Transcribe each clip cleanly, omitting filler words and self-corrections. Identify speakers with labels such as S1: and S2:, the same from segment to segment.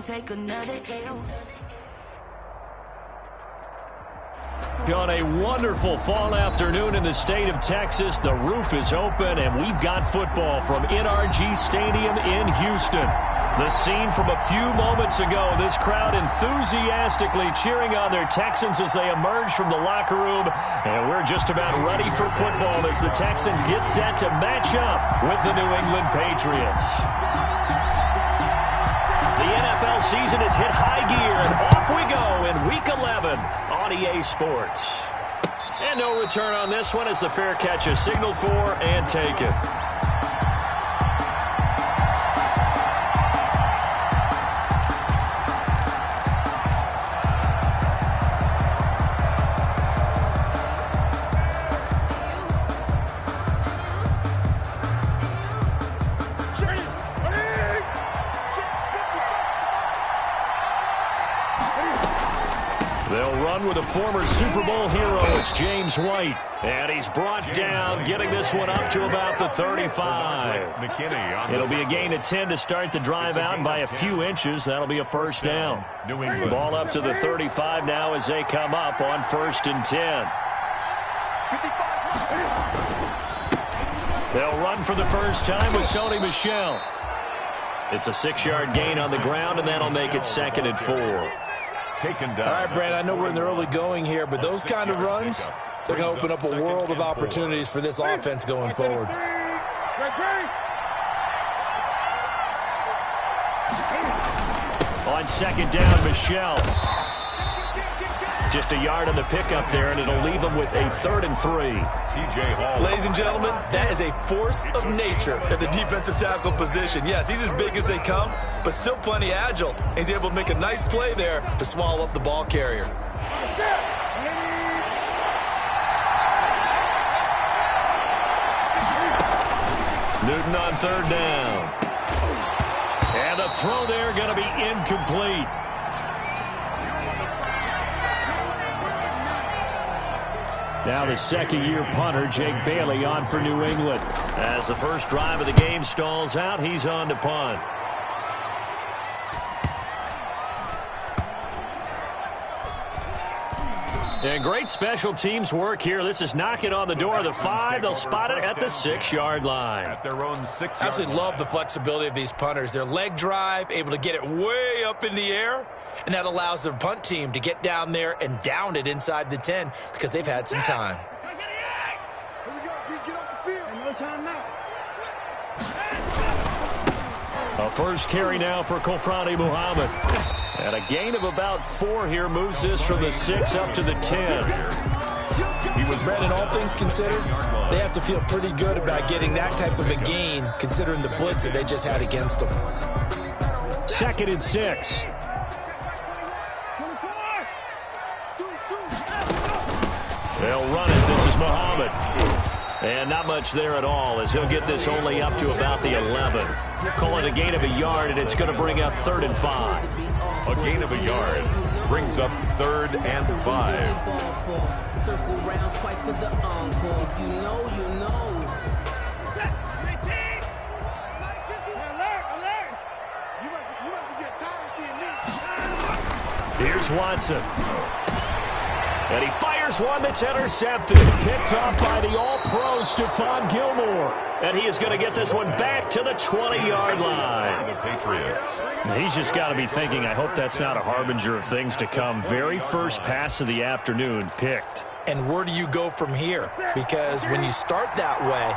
S1: take another L.
S2: On a wonderful fall afternoon in the state of Texas, the roof is open, and we've got football from NRG Stadium in Houston. The scene from a few moments ago, this crowd enthusiastically cheering on their Texans as they emerge from the locker room, and we're just about ready for football as the Texans get set to match up with the New England Patriots. The NFL season has hit high gear, and off we go in Week 11 on EA Sports. And no return on this one as the fair catch is signaled for and taken. With a former Super Bowl hero, it's James White. And he's brought down, getting this one up to about the 35. It'll be a gain of 10 to start the drive out by a few inches. That'll be a first down. Ball up to the 35 now as they come up on 1st and 10. They'll run for the first time with Sony Michel. It's a 6-yard gain on the ground, and that'll make it 2nd and 4.
S3: Taken down. All right, Brad, I know we're in the early going here, but those kind of runs, they're going to open up a world of opportunities for this offense going forward.
S2: On 2nd down, Michel. Just a yard on the pickup there, and it'll leave them with a 3rd and 3.
S3: Ladies and gentlemen, that is a force of nature at the defensive tackle position. Yes, he's as big as they come, but still plenty agile. He's able to make a nice play there to swallow up the ball carrier.
S2: Newton on 3rd down. And the throw there going to be incomplete. Now the second-year punter, Jake Bailey, on for New England. As the first drive of the game stalls out, he's on to punt. And great special teams work here. This is knocking on the door of the 5. They'll spot it at the 6-yard line.
S3: At their own 6-yard line. Absolutely love the flexibility of these punters. Their leg drive, able to get it way up in the air. And that allows the punt team to get down there and down it inside the 10 because they've had some time.
S2: A first carry now for Kofrani Muhammad. And a gain of about 4 here moves this from the 6 up to the 10.
S3: Brandon, all things considered, they have to feel pretty good about getting that type of a gain considering the blitz that they just had against them.
S2: 2nd and 6. They'll run it. This is Muhammad. And not much there at all as he'll get this only up to about the 11. Call it a gain of a yard, and it's going to bring up 3rd and 5.
S4: A gain of a yard brings up 3rd and 5.
S5: Circle round twice for the encore. If you know, you know.
S2: Here's Watson. And he fires one that's intercepted. Picked off by the all-pro Stephon Gilmore. And he is going to get this one back to the 20-yard line.
S4: The Patriots.
S2: He's just got to be thinking, I hope that's not a harbinger of things to come. Very first pass of the afternoon picked.
S3: And where do you go from here? Because when you start that way,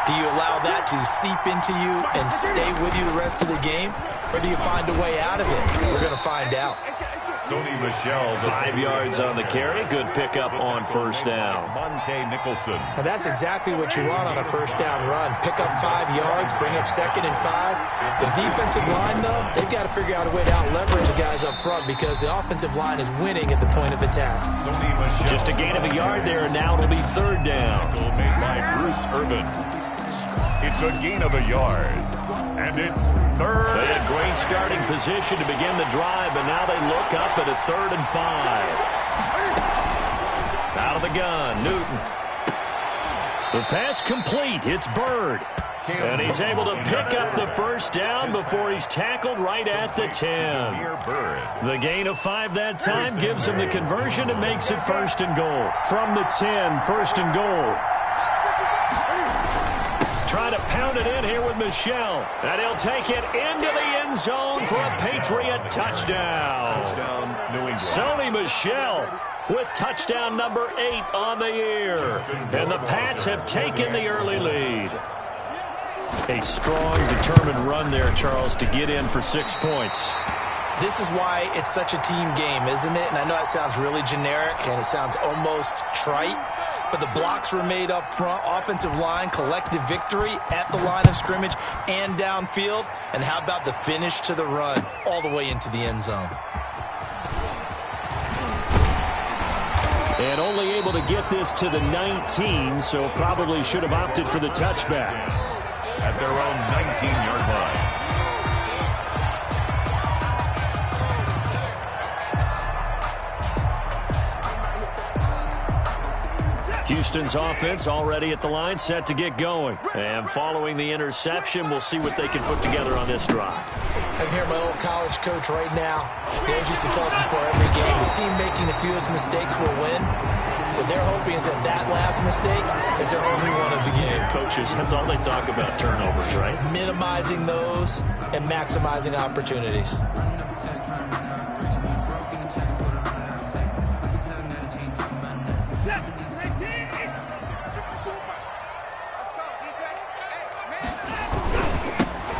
S3: do you allow that to seep into you and stay with you the rest of the game? Or do you find a way out of it? We're going to find out.
S4: Sony Michel.
S2: 5 yards on the carry. Good pickup on first down.
S4: Monte Nicholson.
S3: And that's exactly what you want on a first down run. Pick up 5 yards, bring up 2nd and 5. The defensive line, though, they've got to figure out a way to out-leverage the guys up front because the offensive line is winning at the point of attack.
S2: Just a gain of a yard there, and now it'll be 3rd down.
S4: Made by Bruce Irvin. It's a gain of a yard. And it's 3rd.
S2: They had great starting position to begin the drive, but now they look up at a 3rd and 5. Out of the gun, Newton. The pass complete. It's Bird. And he's able to pick up the first down before he's tackled right at the 10. The gain of 5 that time gives him the conversion and makes it 1st and goal. From the 10, 1st and goal. Trying to pound it in here with Michel. And he'll take it into the end zone for a Patriot touchdown. Sony Michel with touchdown number 8 on the year. And the Pats have taken the early lead. A strong, determined run there, Charles, to get in for 6 points.
S3: This is why it's such a team game, isn't it? And I know that sounds really generic and it sounds almost trite, but the blocks were made up front, offensive line, collective victory at the line of scrimmage and downfield. And how about the finish to the run all the way into the end zone?
S2: And only able to get this to the 19, so probably should have opted for the touchback.
S4: At their own 19-yard line.
S2: Houston's offense already at the line, set to get going. And following the interception, we'll see what they can put together on this drive.
S3: I can hear my old college coach right now. He always used to tell us before every game, the team making the fewest mistakes will win. What they're hoping is that last mistake is their only one of the game.
S2: Coaches, that's all they talk about, turnovers, right?
S3: Minimizing those and maximizing opportunities.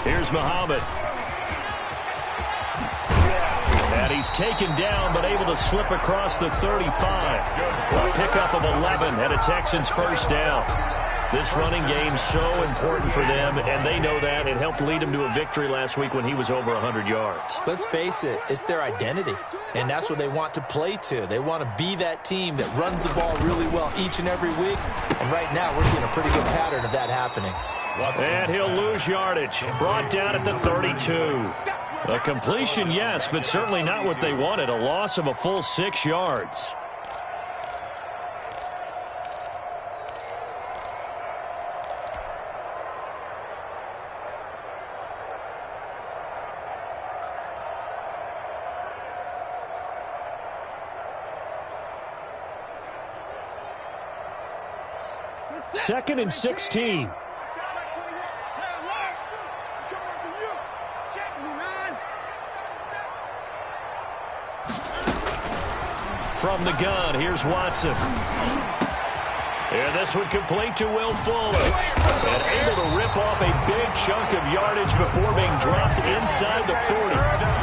S2: Here's Muhammad. And he's taken down, but able to slip across the 35. A pickup of 11 and a Texans first down. This running game so important for them, and they know that. It helped lead them to a victory last week when he was over 100 yards.
S3: Let's face it, it's their identity, and that's what they want to play to. They want to be that team that runs the ball really well each and every week, and right now we're seeing a pretty good pattern of that happening.
S2: And he'll lose yardage. Brought down at the 32. A completion, yes, but certainly not what they wanted. A loss of a full 6 yards. Second and 16. From the gun, here's Watson. And this one complete to Will Fuller. And able to rip off a big chunk of yardage before being dropped inside the 40.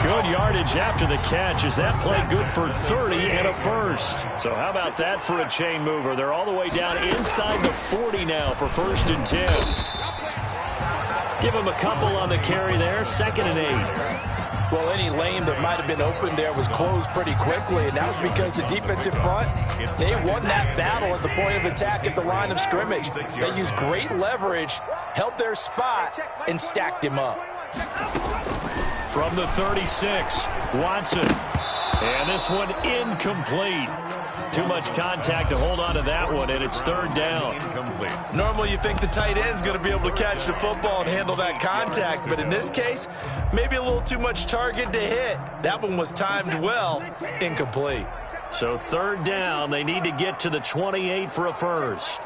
S2: Good yardage after the catch as that play good for 30 and a first. So how about that for a chain mover? They're all the way down inside the 40 now for 1st and 10. Give him a couple on the carry there, 2nd and 8.
S3: Well, any lane that might have been open there was closed pretty quickly, and that was because the defensive front, they won that battle at the point of attack at the line of scrimmage. They used great leverage, held their spot, and stacked him up.
S2: From the 36, Watson. And this one incomplete. Too much contact to hold on to that one, and it's 3rd down.
S3: Normally you think the tight end's going to be able to catch the football and handle that contact, but in this case, maybe a little too much target to hit. That one was timed well, incomplete.
S2: So 3rd down, they need to get to the 28 for a first.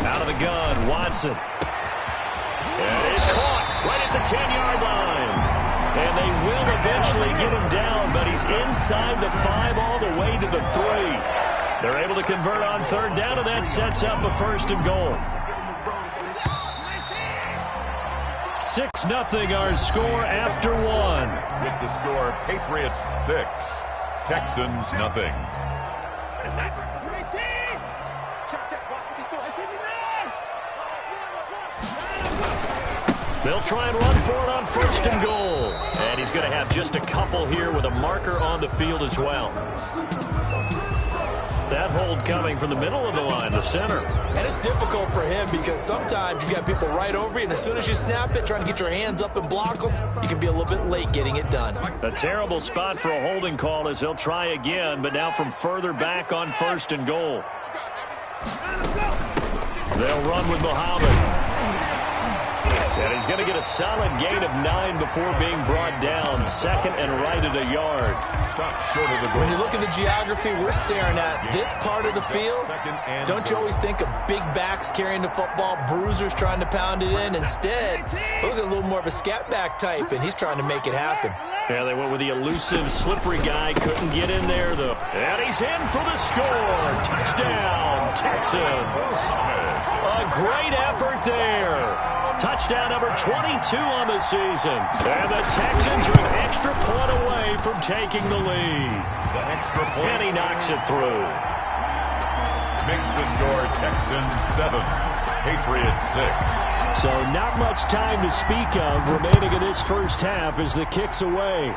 S2: Out of the gun, Watson. And he's caught right at the 10-yard line. And they will eventually get him down, but he's inside the 5 all the way to the 3. They're able to convert on 3rd down, and that sets up a 1st and goal. 6-0 our score after 1.
S4: With the score, Patriots 6, Texans nothing.
S2: They'll try and run for it on 1st and goal. And he's going to have just a couple here with a marker on the field as well. That hold coming from the middle of the line, the center.
S3: And it's difficult for him because sometimes you got people right over you, and as soon as you snap it, trying to get your hands up and block them, you can be a little bit late getting it done.
S2: A terrible spot for a holding call as he'll try again, but now from further back on 1st and goal. They'll run with Muhammad. And he's going to get a solid gain of 9 before being brought down. Second and right at a yard.
S4: Stop short of the goal.
S3: When you look at the geography we're staring at, this part of the field, don't you always think of big backs carrying the football, bruisers trying to pound it in? Instead, look at a little more of a scat back type, and he's trying to make it happen.
S2: Yeah, they went with the elusive, slippery guy. Couldn't get in there, though. And he's in for the score. Touchdown, Texans. A great effort there. Touchdown number 22 on the season. And the Texans are an extra point away from taking the lead.
S4: The extra point.
S2: And he knocks it through.
S4: Makes the score Texans 7, Patriots 6.
S2: So not much time to speak of remaining in this first half as the kick's away.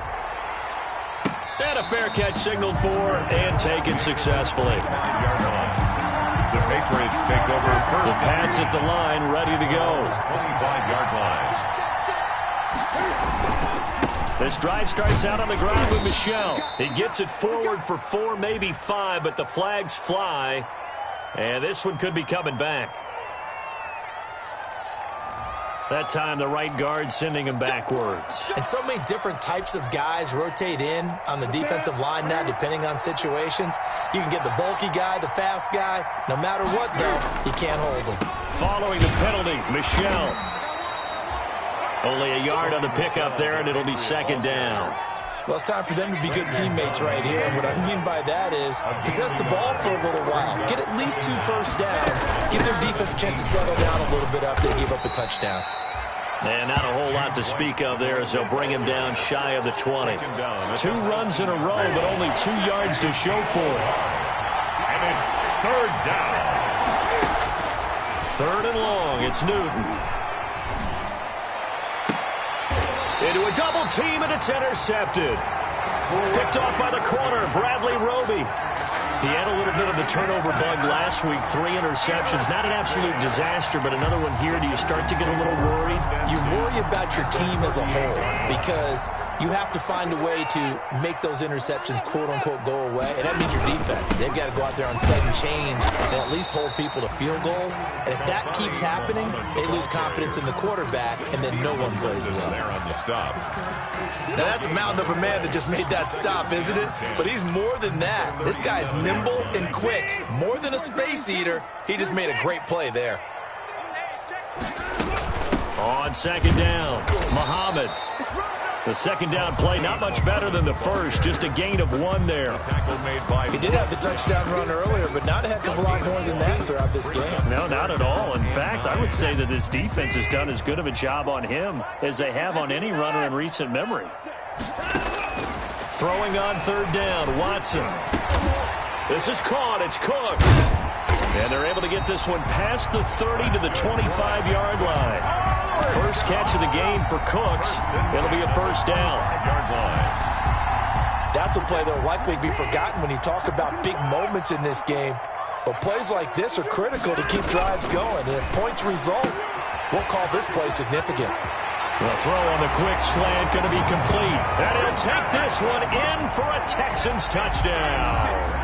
S2: And a fair catch signaled for and taken successfully.
S4: The Patriots take over first.
S2: The Pats at the line, ready to go.
S4: 25-yard line.
S2: This drive starts out on the ground with Michel. He gets it forward for 4, maybe 5, but the flags fly. And this one could be coming back. That time, the right guard sending him backwards.
S3: And so many different types of guys rotate in on the defensive line now, depending on situations. You can get the bulky guy, the fast guy. No matter what, though, you can't hold him.
S2: Following the penalty, Michel. Only a yard on the pickup there, and it'll be second down.
S3: Well, it's time for them to be good teammates right here. And what I mean by that is possess the ball for a little while. Get at least 2 first downs. Give their defense a chance to settle down a little bit after they give up a touchdown.
S2: And not a whole lot to speak of there as they'll bring him down shy of the 20. 2 runs in a row, but only 2 yards to show for it.
S4: And it's third down.
S2: Third and long, it's Newton. Into a double team, and it's intercepted. Picked off by the corner, Bradley Roby. He had a little bit of the turnover bug last week, 3 interceptions. Not an absolute disaster, but another one here. Do you start to get a little worried?
S3: You worry about your team as a whole because you have to find a way to make those interceptions, quote-unquote, go away. And that means your defense. They've got to go out there on sudden change and at least hold people to field goals. And if that keeps happening, they lose confidence in the quarterback, and then no one plays well.
S4: There on the stop.
S3: Now, that's a mountain of a man that just made that stop, isn't it? But he's more than that. This guy's nimble and quick. More than a space eater, he just made a great play there.
S2: On second down, Muhammad. The second down play, not much better than the first. Just a gain of 1 there.
S4: Tackle made by.
S3: He did have the touchdown run earlier, but not a heck of a lot more than that throughout this game.
S2: No, not at all. In fact, I would say that this defense has done as good of a job on him as they have on any runner in recent memory. Throwing on third down, Watson. This is caught. It's Cooks. And they're able to get this one past the 30 to the 25-yard line. First catch of the game for Cooks. It'll be a first down.
S3: That's a play that will likely be forgotten when you talk about big moments in this game. But plays like this are critical to keep drives going. And if points result, we'll call this play significant.
S2: The throw on the quick slant going to be complete. And he'll take this one in for a Texans touchdown.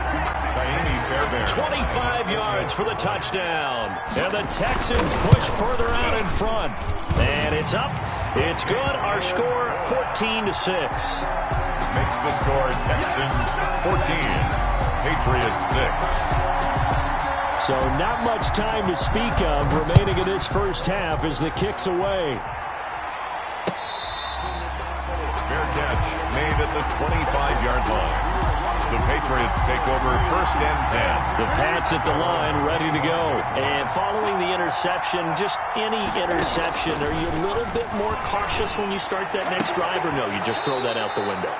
S2: 25 yards for the touchdown. And the Texans push further out in front. And it's up. It's good. Our score, 14-6.
S4: Makes the score Texans 14, Patriots 6.
S2: So not much time to speak of remaining in this first half as the kick's away.
S4: Fair catch made at the 25-yard line. The Patriots take over first and 10.
S2: The Pats at the line, ready to go. And following the interception, just any interception, are you a little bit more cautious when you start that next drive, or no, you just throw that out the window?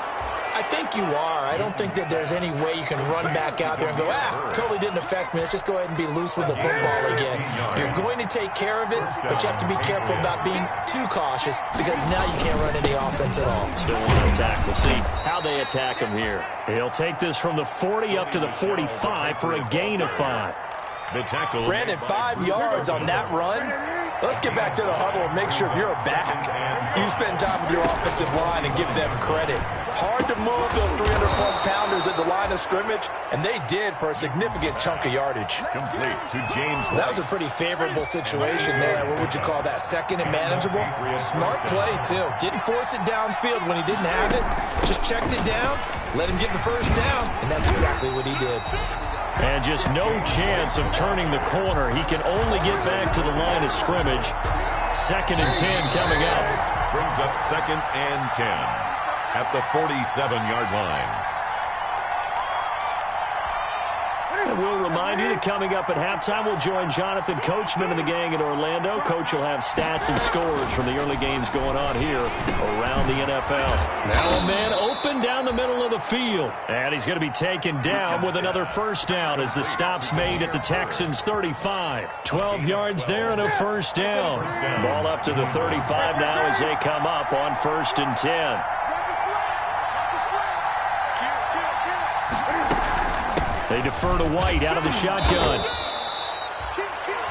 S3: I think you are. I don't think that there's any way you can run back out there and go, totally didn't affect me. Let's just go ahead and be loose with the football again. You're going to take care of it, but you have to be careful about being too cautious because now you can't run any offense at all.
S2: Still want to attack. We'll see how they attack him here. He'll take this from the 40 up to the 45 for a gain of 5.
S4: The tackle.
S3: Brandon, 5 yards on that run. Let's get back to the huddle and make sure if you're a back, you spend time with your offensive line and give them credit. hard to move those 300-plus pounders at the line of scrimmage, and they did for a significant chunk of yardage.
S4: Complete to James White.
S3: That was a pretty favorable situation there. What would you call that? Second and manageable? Smart play, too. Didn't force it downfield when he didn't have it. Just checked it down, let him get the first down, and that's exactly what he did.
S2: And just no chance of turning the corner. He can only get back to the line of scrimmage. 2nd and 10 coming up.
S4: Brings up 2nd and 10 at the 47-yard line.
S2: And we'll remind you that coming up at halftime, we'll join Jonathan Coachman and the gang in Orlando. Coach will have stats and scores from the early games going on here around the NFL. Now a man open down the middle of the field. And he's going to be taken down with another first down as the stop's made at the Texans' 35. 12 yards there and a first down. Ball up to the 35 now as they come up on 1st and 10. They defer to White out of the shotgun.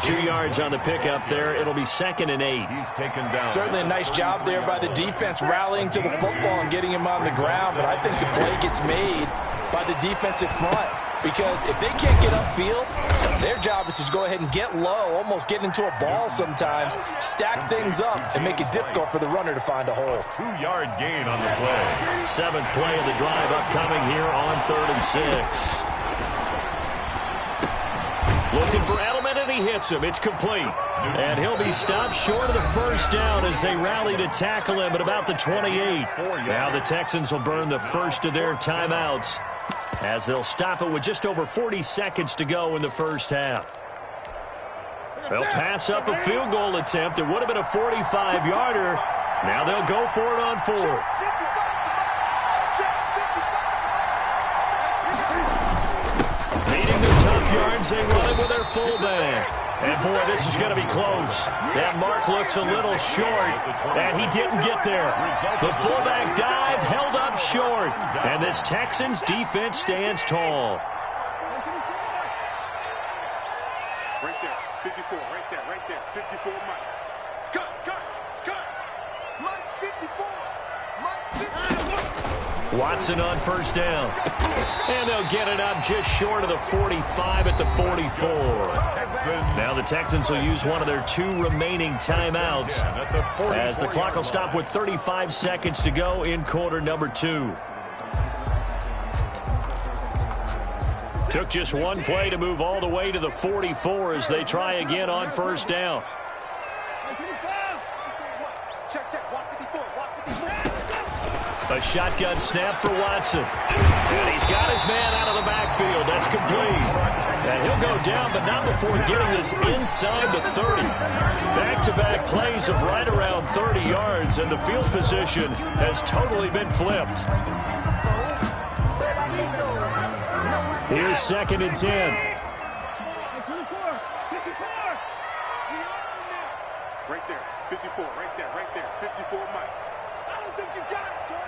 S2: 2 yards on the pickup there. It'll be 2nd and 8.
S4: He's taken down.
S3: Certainly a nice job there by the defense rallying to the football and getting him on the ground, but I think the play gets made by the defensive front because if they can't get upfield, their job is to go ahead and get low, almost get into a ball sometimes, stack things up, and make it difficult for the runner to find a hole.
S4: 2-yard gain on the play.
S2: 7th play of the drive upcoming here on 3rd and 6. Looking for Edelman, and he hits him. It's complete. And he'll be stopped short of the first down as they rally to tackle him at about the 28. Now the Texans will burn the first of their timeouts as they'll stop it with just over 40 seconds to go in the first half. They'll pass up a field goal attempt. It would have been a 45-yarder. Now they'll go for it on 4th. Yards, they run it with their fullback. And, boy, this is going to be close. That mark looks a little short, and he didn't get there. The fullback dive held up short, and this Texans defense stands tall.
S1: Right there, 54, right there, 54, Mike. Cut. Mike's 54.
S2: Watson on first down. And they'll get it up just short of the 45 at the 44. Now the Texans will use one of their 2 remaining timeouts as the clock will stop with 35 seconds to go in quarter number 2. Took just one play to move all the way to the 44 as they try again on first down. A shotgun snap for Watson. And he's got his man out of the backfield. That's complete. And he'll go down, but not before getting this inside the 30. Back-to-back plays of right around 30 yards, and the field position has totally been flipped. Here's 2nd and 10.
S1: Right there, 54, right there, 54, Mike. I don't think you got it, son.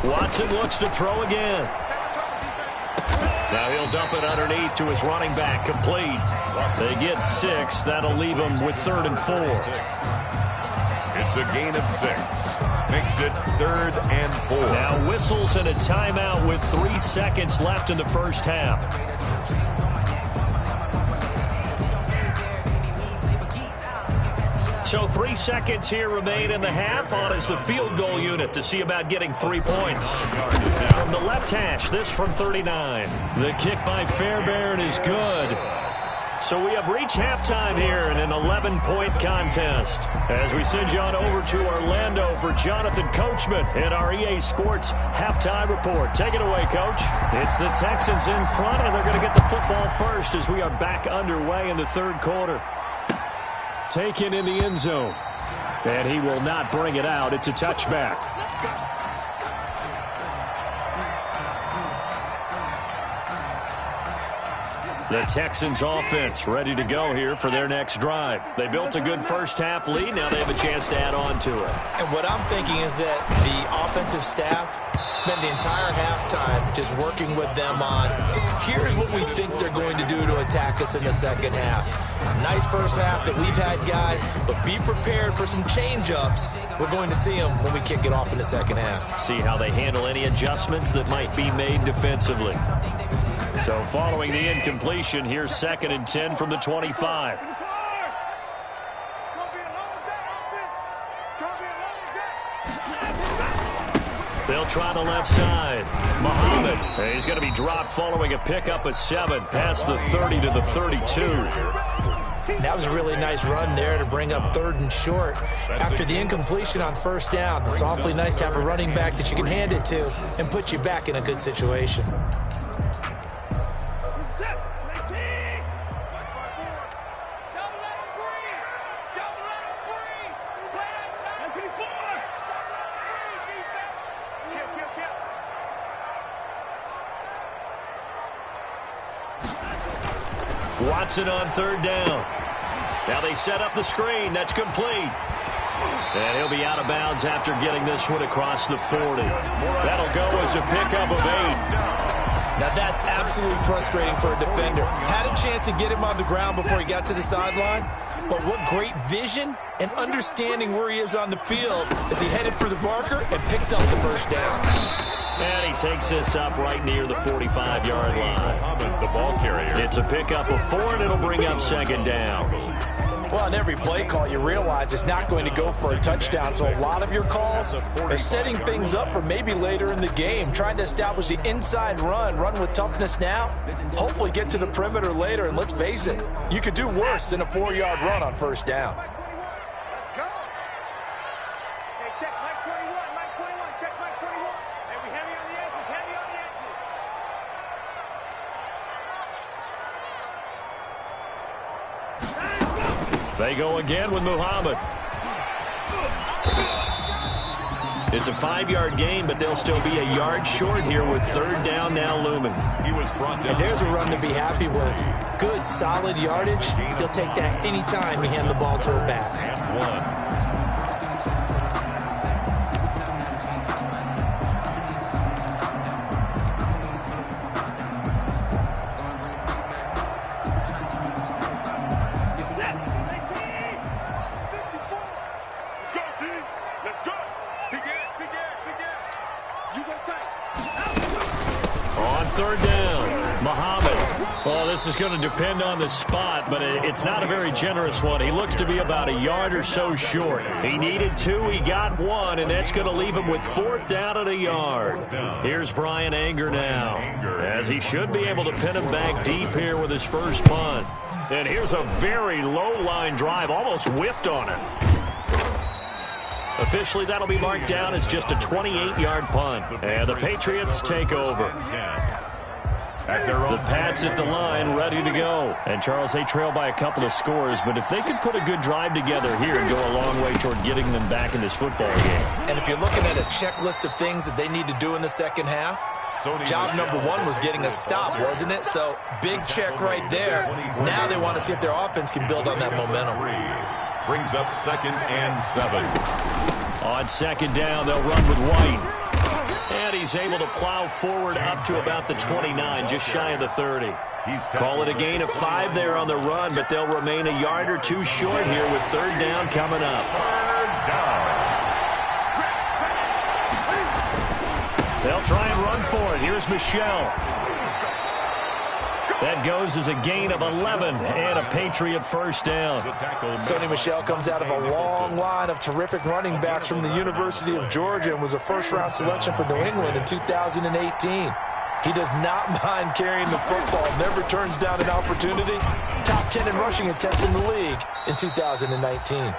S2: Watson looks to throw again. Now he'll dump it underneath to his running back. Complete. They get 6. That'll leave them with 3rd and 4.
S4: It's a gain of 6. Makes it 3rd and 4.
S2: Now whistles and a timeout with 3 seconds left in the first half. So 3 seconds here remain in the half. On is the field goal unit to see about getting 3 points. From the left hash, this from 39. The kick by Fairbairn is good. So we have reached halftime here in an 11-point contest. As we send you on over to Orlando for Jonathan Coachman in our EA Sports Halftime Report. Take it away, Coach. It's the Texans in front, and they're going to get the football first as we are back underway in the 3rd quarter. Taken in the end zone. And he will not bring it out. It's a touchback. The Texans offense ready to go here for their next drive. They built a good first-half lead. Now they have a chance to add on to it.
S3: And what I'm thinking is that the offensive staff spend the entire halftime just working with them on, here's what we think they're going to do to attack us in the second half. Nice first half that we've had, guys, but be prepared for some change-ups. We're going to see them when we kick it off in the second half.
S2: See how they handle any adjustments that might be made defensively. So following the incompletion, here's 2nd and 10 from the 25. They'll try the left side. Muhammad, he's going to be dropped following a pickup of 7 past the 30 to the 32.
S3: That was a really nice run there to bring up 3rd and short. After the incompletion on 1st down, it's awfully nice to have a running back that you can hand it to and put you back in a good situation.
S2: Watson on 3rd down. Now they set up the screen. That's complete. And he'll be out of bounds after getting this one across the 40. That'll go as a pickup of 8.
S3: Now that's absolutely frustrating for a defender. Had a chance to get him on the ground before he got to the sideline, but what great vision and understanding where he is on the field as he headed for the marker and picked up the 1st down.
S2: And he takes this up right near the 45-yard line.
S4: The ball carrier.
S2: It's a pickup of 4, and it'll bring up 2nd down.
S3: Well, on every play call, you realize it's not going to go for a touchdown, so a lot of your calls are setting things up for maybe later in the game, trying to establish the inside run with toughness now, hopefully get to the perimeter later, and let's face it, you could do worse than a 4-yard run on 1st down.
S1: Let's go. Hey, check Mike 21, Mike 21, check Mike 21. Hey, we heavy on the edges, heavy on the edges.
S2: They go again with Muhammad. It's a 5-yard gain, but they'll still be a yard short here with 3rd down now looming.
S4: He was brought down.
S3: And there's a run to be happy with. Good, solid yardage. He'll take that anytime you hand the ball to a back.
S4: And 1.
S2: On 3rd down, Muhammad. Well, this is going to depend on the spot, but it's not a very generous one. He looks to be about a yard or so short. He needed 2, he got 1, and that's going to leave him with 4th down at a yard. Here's Brian Anger now, as he should be able to pin him back deep here with his first punt. And here's a very low-line drive, almost whiffed on it. Officially, that'll be marked down as just a 28-yard punt. And the Patriots take over. The Pats at the line, ready to go. And, Charles, they trail by a couple of scores, but if they could put a good drive together here and go a long way toward getting them back in this football game.
S3: And if you're looking at a checklist of things that they need to do in the second half, job number 1 was getting a stop, wasn't it? So, big check right there. Now they want to see if their offense can build on that momentum.
S4: Brings up 2nd and 7.
S2: On 2nd down, they'll run with White. And he's able to plow forward up to about the 29, just shy of the 30. Call it a gain of 5 there on the run, but they'll remain a yard or 2 short here with 3rd down coming up.
S4: 3rd down.
S2: They'll try and run for it. Here's Michelle. That goes as a gain of 11 and a Patriot 1st down.
S3: Sonny Michel comes out of a long line of terrific running backs from the University of Georgia and was a 1st-round selection for New England in 2018. He does not mind carrying the football, never turns down an opportunity. Top 10 in rushing attempts in the league in 2019.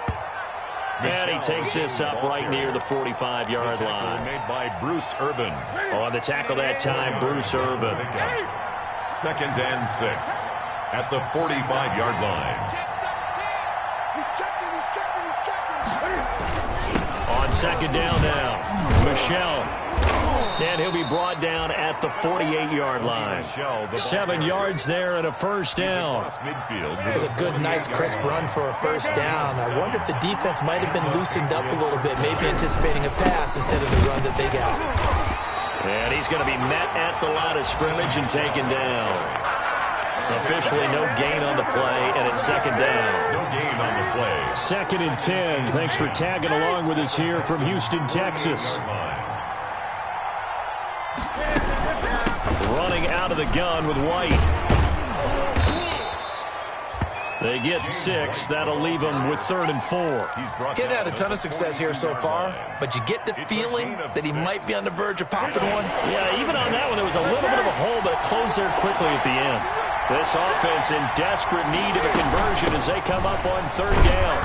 S2: And he takes this up right near the 45-yard line.
S4: Made by Bruce Irvin.
S2: On the tackle that time, Bruce Irvin.
S4: 2nd and 6 at the 45-yard line.
S1: He's checking.
S2: On 2nd down now, Michelle. And he'll be brought down at the 48-yard line. 7 yards there and a first down.
S3: It was a good, nice, crisp run for a first down. I wonder if the defense might have been loosened up a little bit, maybe anticipating a pass instead of the run that they got.
S2: And he's going to be met at the line of scrimmage and taken down. Officially no gain on the play, and it's second down.
S4: No gain on the play.
S2: 2nd and 10. Thanks for tagging along with us here from Houston, Texas. Running out of the gun with White. They get 6. That'll leave them with 3rd and 4.
S3: Getting had a ton of success here so far, but you get the feeling that he might be on the verge of popping one.
S2: Yeah, even on that one, there was a little bit of a hole, but it closed there quickly at the end. This offense in desperate need of a conversion as they come up on 3rd down.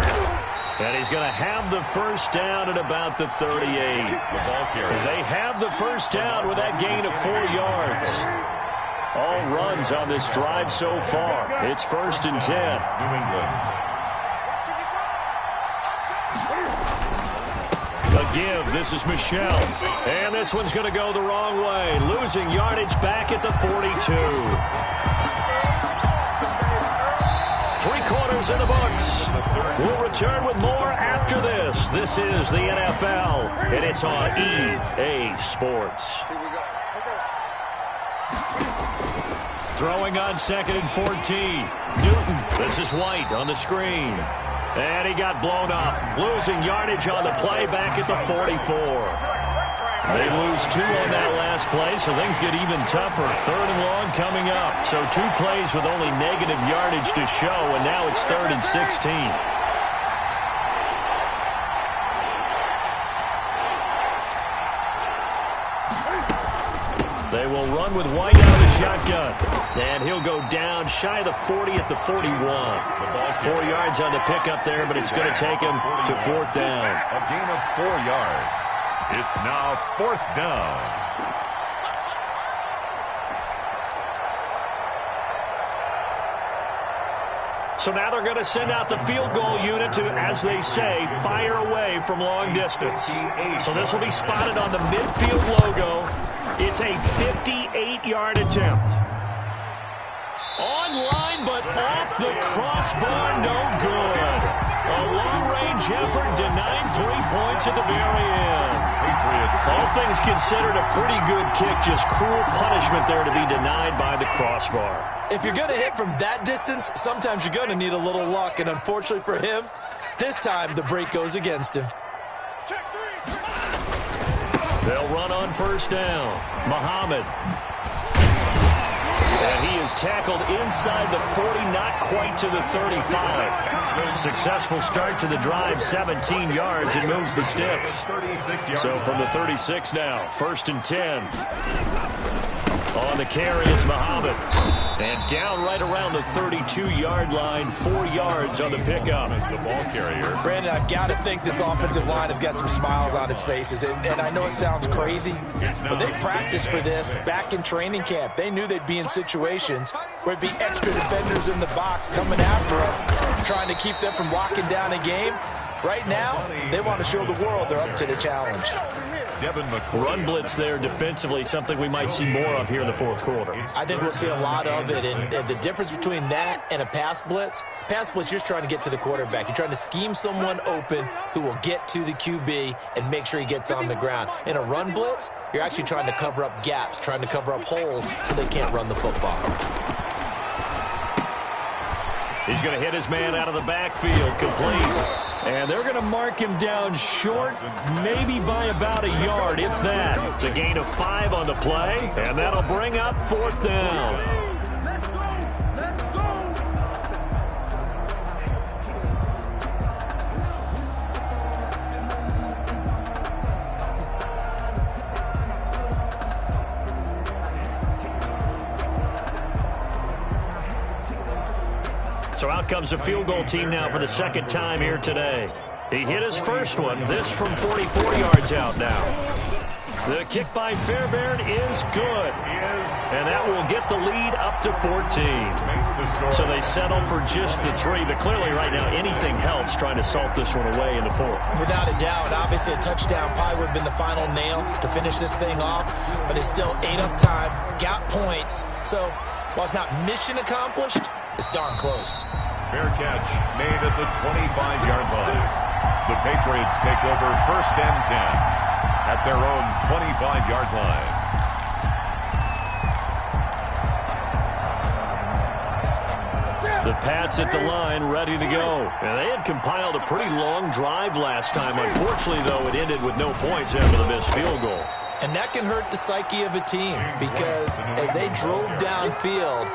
S2: And he's going to have the first down at about the 38. They have the first down with that gain of 4 yards. All runs on this drive so far. It's 1st and 10.
S4: New England.
S2: A give. This is Michelle. And this one's going to go the wrong way. Losing yardage back at the 42. 3 quarters in the books. We'll return with more after this. This is the NFL, and it's on EA Sports. Throwing on 2nd and 14. Newton. This is White on the screen. And he got blown up. Losing yardage on the play back at the 44. They lose 2 on that last play, so things get even tougher. 3rd and long coming up. So 2 plays with only negative yardage to show, and now it's 3rd and 16. They will run with White out of the shotgun. And he'll go down shy of the 40 at the 41. 4 yards on the pickup there, but it's going to take him to 4th down.
S4: A gain of 4 yards. It's now 4th down.
S2: So now they're going to send out the field goal unit to, as they say, fire away from long distance. So this will be spotted on the midfield logo. It's a 58-yard attempt. Online, but off the crossbar, no good. A long-range effort denied 3 points at the very end. All things considered, a pretty good kick, just cruel punishment there to be denied by the crossbar.
S3: If you're going to hit from that distance, sometimes you're going to need a little luck, and unfortunately for him, this time the break goes against him.
S2: They'll run on 1st down. Muhammad. And he is tackled inside the 40, not quite to the 35. Successful start to the drive, 17 yards, and moves the sticks. So from the 36 now, 1st and 10. On the carry, it's Muhammad. And down right around the 32-yard line, 4 yards on the pickup.
S4: The ball carrier.
S3: Brandon, I've got to think this offensive line has got some smiles on its faces. And I know it sounds crazy, but they practiced for this back in training camp. They knew they'd be in situations where it'd be extra defenders in the box coming after them, trying to keep them from locking down a game. Right now, they want to show the world they're up to the challenge.
S2: Run blitz there defensively, something we might see more of here in the 4th quarter.
S3: I think we'll see a lot of it, and the difference between that and a pass blitz, you're just trying to get to the quarterback. You're trying to scheme someone open who will get to the QB and make sure he gets on the ground. In a run blitz, you're actually trying to cover up gaps, trying to cover up holes so they can't run the football.
S2: He's going to hit his man out of the backfield, complete. And they're going to mark him down short, maybe by about a yard, if that. It's a gain of 5 on the play, and that'll bring up 4th down. So out comes the field goal team now for the 2nd time here today. He hit his first one, this from 44 yards out now. The kick by Fairbairn is good. And that will get the lead up to 14. So they settle for just the 3. But clearly right now anything helps trying to salt this one away in the 4th.
S3: Without a doubt, obviously a touchdown probably would have been the final nail to finish this thing off. But it's still ate up time, got points. So while it's not mission accomplished, it's darn close.
S4: Fair catch made at the 25-yard line. The Patriots take over 1st and 10 at their own 25-yard line.
S2: The Pats at the line, ready to go. And they had compiled a pretty long drive last time. Unfortunately, though, it ended with no points after the missed field goal.
S3: And that can hurt the psyche of a team because as they drove downfield,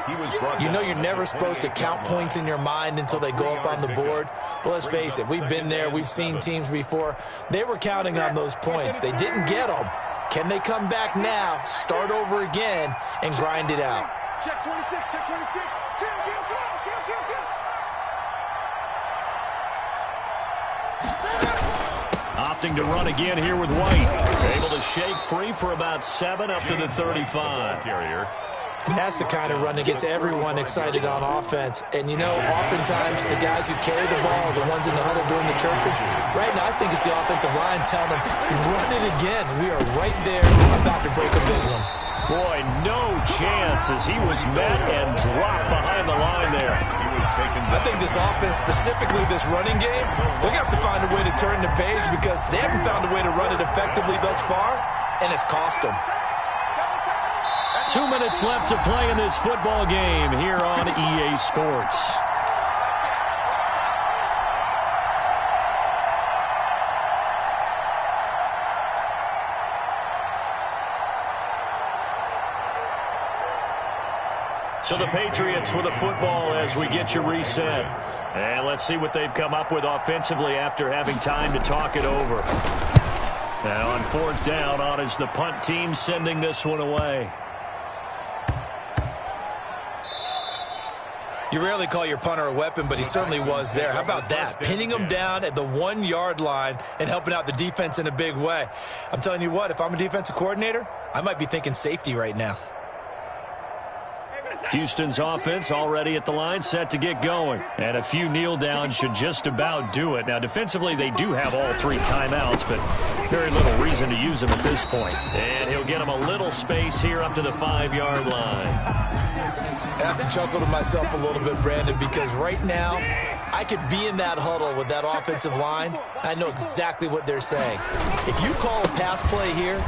S3: you know you're never supposed to count points in your mind until they go up on the board. But let's face it, we've been there. We've seen teams before. They were counting on those points. They didn't get them. Can they come back now, start over again, and grind it out?
S1: Check 26, check 26. Kill.
S2: Opting to run again here with White. Able to shake free for about 7 up to the 35.
S4: Carrier.
S3: And that's the kind of run that gets everyone excited on offense. And, you know, oftentimes the guys who carry the ball are the ones in the huddle doing the chirping. Right now, I think it's the offensive line telling them, run it again. We are right there about to break a big one.
S2: Boy, no chance as he was met and dropped behind the line there.
S3: I think this offense, specifically this running game, they're going to have to find a way to turn the page because they haven't found a way to run it effectively thus far, and it's cost them.
S2: 2 minutes left to play in this football game here on EA Sports. So the Patriots with the football as we get you reset. And let's see what they've come up with offensively after having time to talk it over. Now on 4th down, on is the punt team sending this one away.
S3: You rarely call your punter a weapon, but he certainly was there. How about that? Pinning him down at the 1-yard line and helping out the defense in a big way. I'm telling you what, if I'm a defensive coordinator, I might be thinking safety right now.
S2: Houston's offense already at the line, set to get going. And a few kneel downs should just about do it. Now, defensively, they do have all 3 timeouts, but very little reason to use them at this point. And he'll get them a little space here up to the 5-yard line.
S3: I have to chuckle to myself a little bit, Brandon, because right now, I could be in that huddle with that offensive line. I know exactly what they're saying. If you call a pass play here,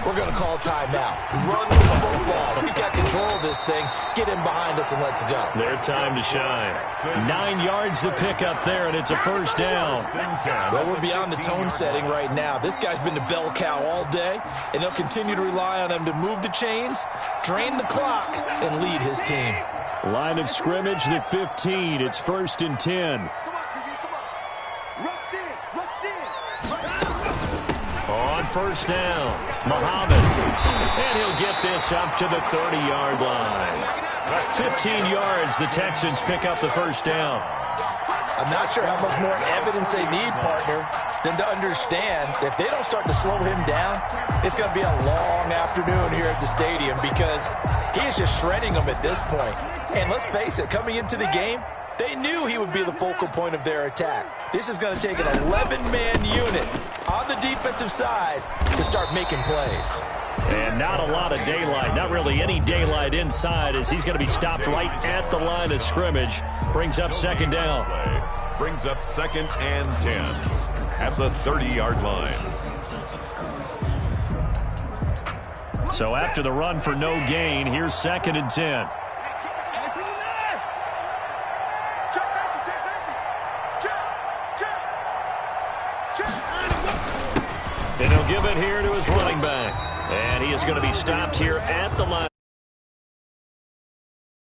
S3: we're going to call timeout. Run the football. We've got control of this thing. Get in behind us and let's go.
S2: Their time to shine. 9 yards to pick up there, and it's a 1st down.
S3: Well, we're beyond the tone setting right now. This guy's been the bell cow all day, and they'll continue to rely on him to move the chains, drain the clock, and lead his team.
S2: Line of scrimmage, the 15. It's 1st and 10.
S1: Come on, QB, come on. Rush in.
S2: On 1st down, Muhammad. And he'll get this up to the 30-yard line. 15 yards, the Texans pick up the 1st down.
S3: I'm not sure how much more evidence they need, partner, than to understand that if they don't start to slow him down, it's going to be a long afternoon here at the stadium because he is just shredding them at this point. And let's face it, coming into the game, they knew he would be the focal point of their attack. This is going to take an 11-man unit on the defensive side to start making plays.
S2: And not a lot of daylight, not really any daylight inside as he's going to be stopped right at the line of scrimmage. Brings up 2nd down.
S4: Brings up 2nd and 10 at the 30-yard line.
S2: So after the run for no gain, here's 2nd and 10. And he'll give it here to his running back. And he is going to be stopped here at the line.